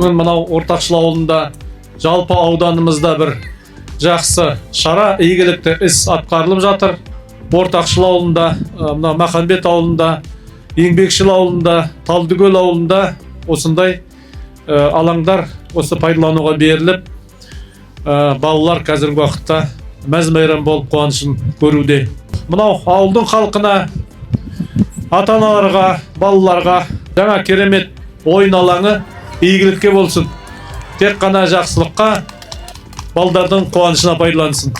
бүгін мынау Ортақшыл ауылында, жалпы ауданымызда бір жақсы шара, игілікті іс атқарылып жатыр. Ортақшыл ауылында, мына Махамбет ауылында, Еңбекшіл ауылында, Талдыкөл ауылында осындай алаңдар осы пайдалануға беріліп, балалар қазіргі уақытта мәз-мейрам болып қуанышын көруде. Мынау ауылдың халқына, ата-аналарға, балаларға жаңа керемет ойын алаңы игілікке болсын. Тек қана жақсылыққа, балдардың қуанышына пайдалансын.